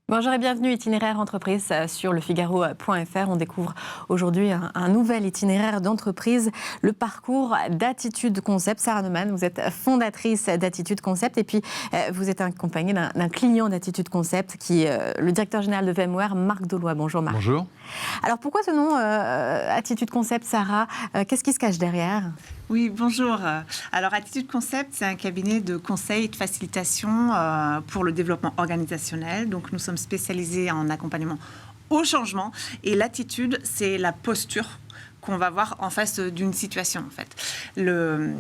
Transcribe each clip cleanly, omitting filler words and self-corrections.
Bonjour et bienvenue, itinéraire entreprise sur lefigaro.fr. On découvre aujourd'hui un nouvel itinéraire d'entreprise, le parcours d'Attitude Concept. Sarah Neumann, vous êtes fondatrice d'Attitude Concept et puis vous êtes accompagnée d'un client d'Attitude Concept qui est le directeur général de VMware, Marc Dolois. Bonjour Marc. Bonjour. Alors pourquoi ce nom Attitude Concept, Sarah? Qu'est-ce qui se cache derrière? Oui, bonjour. Alors, Attitude Concept, c'est un cabinet de conseil et de facilitation pour le développement organisationnel. Donc, nous sommes spécialisés en accompagnement au changement. Et l'attitude, c'est la posture qu'on va voir en face d'une situation, en fait. Le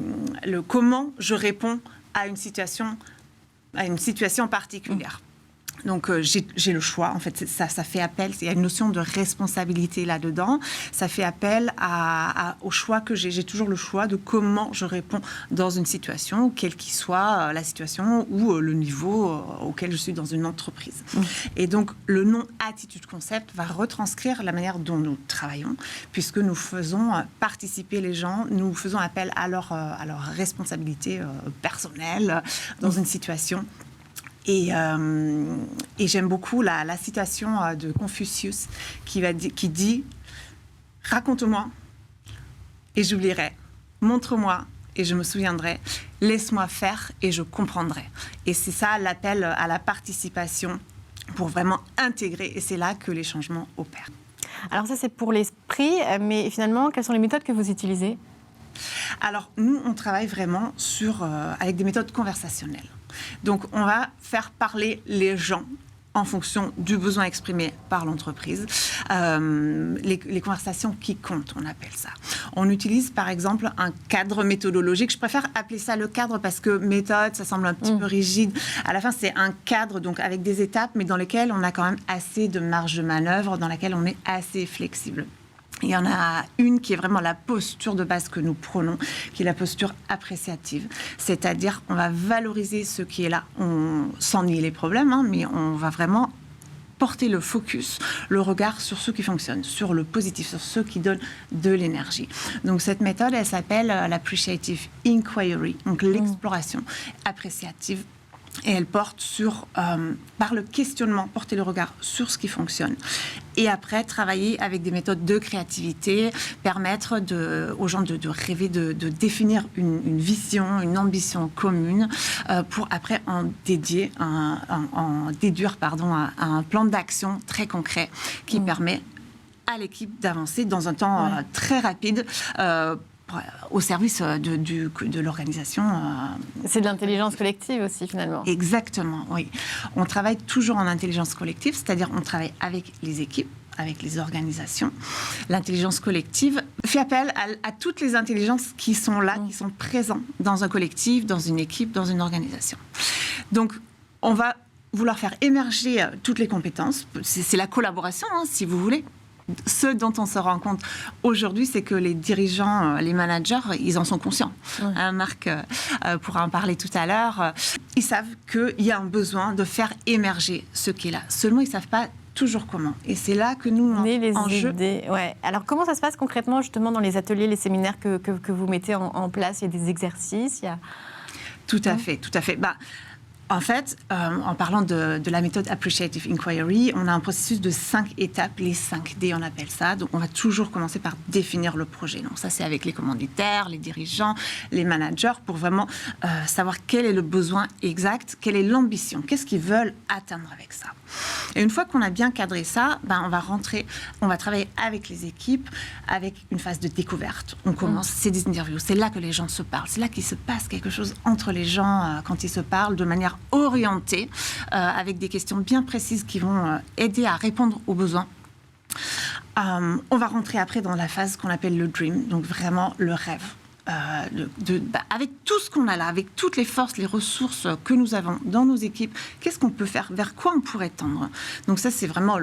comment je réponds à une situation particulière. Donc, j'ai le choix. En fait, ça fait appel. Il y a une notion de responsabilité là-dedans. Ça fait appel au choix que j'ai. J'ai toujours le choix de comment je réponds dans une situation, quelle qu'il soit la situation ou le niveau auquel je suis dans une entreprise. Et donc, le nom Attitude Concept va retranscrire la manière dont nous travaillons, puisque nous faisons participer les gens, nous faisons appel à leur responsabilité personnelle dans une situation. Et j'aime beaucoup la citation de Confucius qui dit « Raconte-moi et j'oublierai, montre-moi et je me souviendrai, laisse-moi faire et je comprendrai ». Et c'est ça l'appel à la participation pour vraiment intégrer, et c'est là que les changements opèrent. Alors ça c'est pour l'esprit, mais finalement quelles sont les méthodes que vous utilisez? Alors nous on travaille vraiment avec des méthodes conversationnelles. Donc, on va faire parler les gens en fonction du besoin exprimé par l'entreprise. Les conversations qui comptent, on appelle ça. On utilise, par exemple, un cadre méthodologique. Je préfère appeler ça le cadre parce que méthode, ça semble un petit peu rigide. À la fin, c'est un cadre, donc avec des étapes, mais dans lesquelles on a quand même assez de marge de manœuvre, dans laquelle on est assez flexible. Il y en a une qui est vraiment la posture de base que nous prônons, qui est la posture appréciative. C'est-à-dire, on va valoriser ce qui est là, sans nier les problèmes, mais on va vraiment porter le focus, le regard sur ce qui fonctionne, sur le positif, sur ce qui donne de l'énergie. Donc, cette méthode, elle s'appelle l'appreciative inquiry, donc l'exploration appréciative. Et elle porte par le questionnement, porter le regard sur ce qui fonctionne. Et après, travailler avec des méthodes de créativité, permettre aux gens de rêver, de définir une vision, une ambition commune, pour après en déduire un plan d'action très concret qui permet à l'équipe d'avancer dans un temps très rapide, au service de l'organisation. C'est de l'intelligence collective aussi, finalement. Exactement, oui. On travaille toujours en intelligence collective, c'est-à-dire on travaille avec les équipes, avec les organisations. L'intelligence collective fait appel à toutes les intelligences qui sont là, qui sont présentes dans un collectif, dans une équipe, dans une organisation. Donc, on va vouloir faire émerger toutes les compétences. C'est la collaboration, si vous voulez. Ce dont on se rend compte aujourd'hui, c'est que les dirigeants, les managers, ils en sont conscients. Marc pourra en parler tout à l'heure. Ils savent qu'il y a un besoin de faire émerger ce qui est là. Seulement, ils ne savent pas toujours comment. Et c'est là que nous, en jeu... Ouais. Alors, comment ça se passe concrètement, justement, dans les ateliers, les séminaires que vous mettez en place? Il y a des exercices, Tout à fait. En fait, en parlant de la méthode Appreciative Inquiry, on a un processus de 5 étapes, les 5D, on appelle ça. Donc, on va toujours commencer par définir le projet. Donc, ça, c'est avec les commanditaires, les dirigeants, les managers, pour vraiment savoir quel est le besoin exact, quelle est l'ambition, qu'est-ce qu'ils veulent atteindre avec ça. Et une fois qu'on a bien cadré ça, on va travailler avec les équipes, avec une phase de découverte. On commence, c'est des interviews, c'est là que les gens se parlent, c'est là qu'il se passe quelque chose entre les gens quand ils se parlent de manière orientée, avec des questions bien précises qui vont aider à répondre aux besoins. On va rentrer après dans la phase qu'on appelle le dream, donc vraiment le rêve. Avec tout ce qu'on a là, avec toutes les forces, les ressources que nous avons dans nos équipes, qu'est-ce qu'on peut faire? Vers quoi on pourrait tendre? Donc ça, c'est vraiment,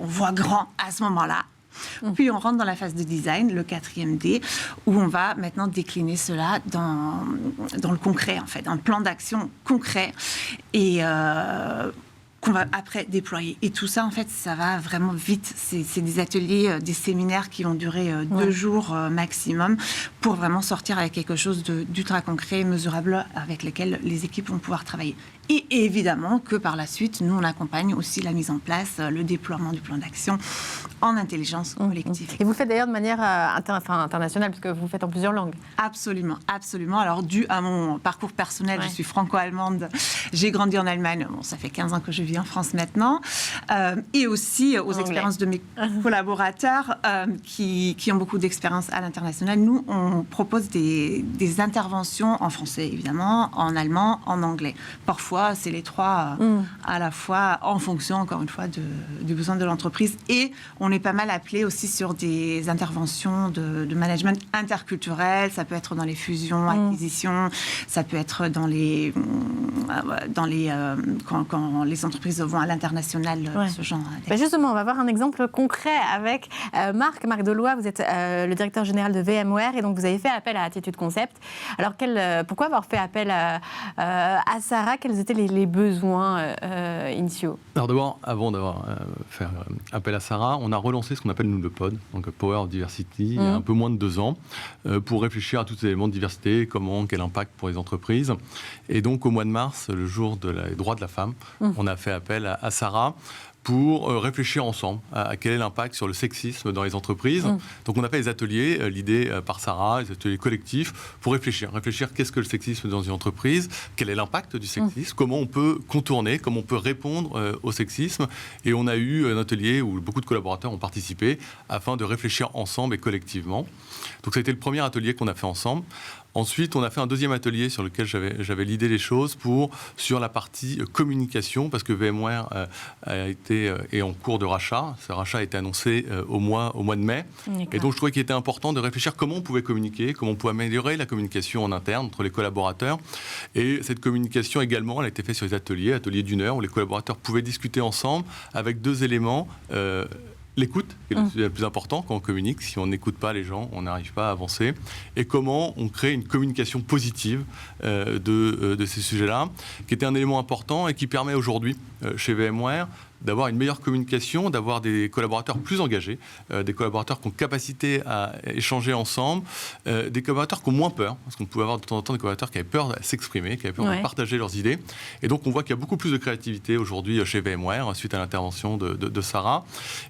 on voit grand à ce moment-là. Puis on rentre dans la phase de design, le 4e D, où on va maintenant décliner cela dans le concret, en fait, un plan d'action concret et qu'on va après déployer. Et tout ça, en fait, ça va vraiment vite. C'est des ateliers, des séminaires qui vont durer 2 jours maximum pour vraiment sortir avec quelque chose d'ultra concret, mesurable, avec lequel les équipes vont pouvoir travailler Et évidemment que par la suite, nous, on accompagne aussi la mise en place, le déploiement du plan d'action en intelligence collective. Et vous le faites d'ailleurs de manière internationale, parce que vous le faites en plusieurs langues. Absolument, absolument. Alors, dû à mon parcours personnel, je suis franco-allemande, j'ai grandi en Allemagne, bon, ça fait 15 ans que je vis en France maintenant, et aussi aux expériences de mes collaborateurs qui ont beaucoup d'expérience à l'international. Nous, on propose des interventions en français, évidemment, en allemand, en anglais. Parfois, c'est les trois à la fois, en fonction, encore une fois, du besoin de l'entreprise. Et on est pas mal appelé aussi sur des interventions de management interculturel. Ça peut être dans les fusions, acquisitions, ça peut être quand les entreprises vont à l'international, ce genre. Justement, on va voir un exemple concret avec Marc Deloy. Vous êtes le directeur général de VMware et donc vous avez fait appel à Attitude Concept. Alors, pourquoi avoir fait appel à Sarah? Quels étaient les besoins initiaux? Alors d'abord, avant d'avoir fait appel à Sarah, on a relancé ce qu'on appelle, nous, le POD, donc Power of Diversity, il y a un peu moins de 2 ans, pour réfléchir à tous ces éléments de diversité, quel impact pour les entreprises. Et donc, au mois de mars, le jour des droits de la femme, on a fait appel à Sarah pour réfléchir ensemble à quel est l'impact sur le sexisme dans les entreprises. Donc on a fait des ateliers, l'idée par Sarah, des ateliers collectifs, pour réfléchir qu'est-ce que le sexisme dans une entreprise, quel est l'impact du sexisme, comment on peut contourner, comment on peut répondre au sexisme. Et on a eu un atelier où beaucoup de collaborateurs ont participé afin de réfléchir ensemble et collectivement. Donc ça a été le premier atelier qu'on a fait ensemble. Ensuite, on a fait un deuxième atelier sur lequel j'avais l'idée des choses sur la partie communication, parce que VMware est en cours de rachat. Ce rachat a été annoncé au mois de mai. Et donc, je trouvais qu'il était important de réfléchir comment on pouvait communiquer, comment on pouvait améliorer la communication en interne entre les collaborateurs. Et cette communication également, elle a été faite sur les ateliers d'1 heure, où les collaborateurs pouvaient discuter ensemble avec 2 éléments. L'écoute, qui est le plus important quand on communique. Si on n'écoute pas les gens, on n'arrive pas à avancer. Et comment on crée une communication positive de ces sujets-là, qui était un élément important et qui permet aujourd'hui, chez VMware, d'avoir une meilleure communication, d'avoir des collaborateurs plus engagés, des collaborateurs qui ont capacité à échanger ensemble, des collaborateurs qui ont moins peur, parce qu'on pouvait avoir de temps en temps des collaborateurs qui avaient peur de s'exprimer, qui avaient peur de partager leurs idées. Et donc, on voit qu'il y a beaucoup plus de créativité aujourd'hui chez VMware, suite à l'intervention de Sarah.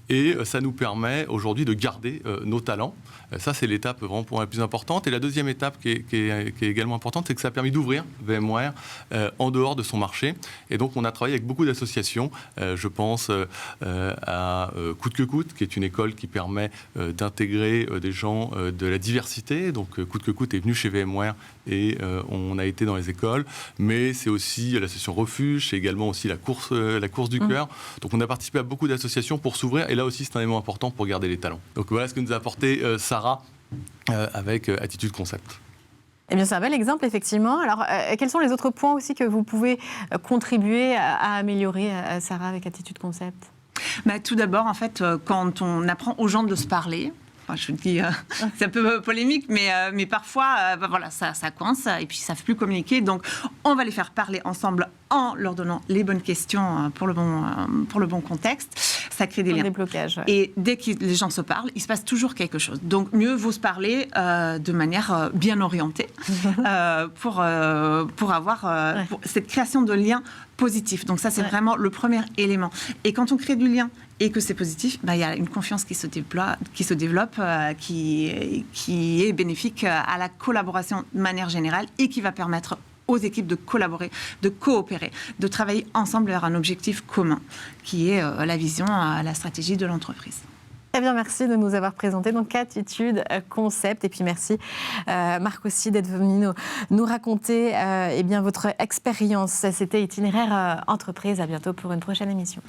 Et ça nous permet aujourd'hui de garder nos talents. Ça, c'est l'étape vraiment pour la plus importante. Et la deuxième étape qui est également importante, c'est que ça a permis d'ouvrir VMware en dehors de son marché. Et donc, on a travaillé avec beaucoup d'associations. Je pense à Coûte que Coûte, qui est une école qui permet d'intégrer des gens de la diversité. Donc, Coûte que Coûte est venu chez VMware et on a été dans les écoles. Mais c'est aussi l'association Refuge, c'est également aussi la course du cœur. Donc, on a participé à beaucoup d'associations pour s'ouvrir. Et là aussi, c'est un élément important pour garder les talents. Donc, voilà ce que nous a apporté Sarah avec Attitude Concept. Eh bien, c'est un bel exemple, effectivement. Alors, quels sont les autres points aussi que vous pouvez contribuer à améliorer, Sarah, avec Attitude Concept? Tout d'abord, en fait, quand on apprend aux gens de se parler, je dis, c'est un peu polémique, mais parfois, voilà, ça coince et puis ça ne fait plus communiquer. Donc, on va les faire parler ensemble en leur donnant les bonnes questions pour le bon contexte. Ça crée des liens. Déblocage, ouais. Et dès que les gens se parlent, il se passe toujours quelque chose. Donc, mieux vaut se parler de manière bien orientée pour avoir pour cette création de liens positifs. Donc, ça, c'est vraiment le premier élément. Et quand on crée du lien et que c'est positif, il y a une confiance qui se développe, qui est bénéfique à la collaboration de manière générale et qui va permettre aux équipes de collaborer, de coopérer, de travailler ensemble vers un objectif commun, qui est la vision, la stratégie de l'entreprise. Très bien, merci de nous avoir présenté donc Attitude Concept. Et puis merci Marc aussi d'être venu nous raconter votre expérience. C'était Itinéraire Entreprise. À bientôt pour une prochaine émission.